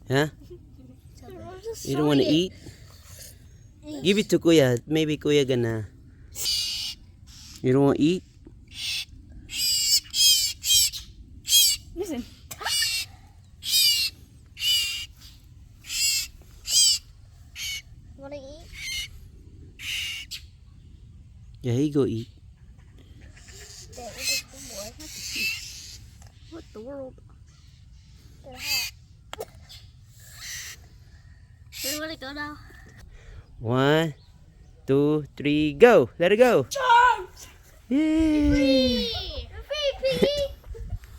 Huh? You don't want to eat? Give it to Kuya. Maybe Kuya gonna. You don't want to eat? Listen. Wanna eat? Yeah, he go eat. Dad, eat this good boy. What the world? They're hot. Do you wanna go now? 1, 2, 3, go! Let it go! Yay!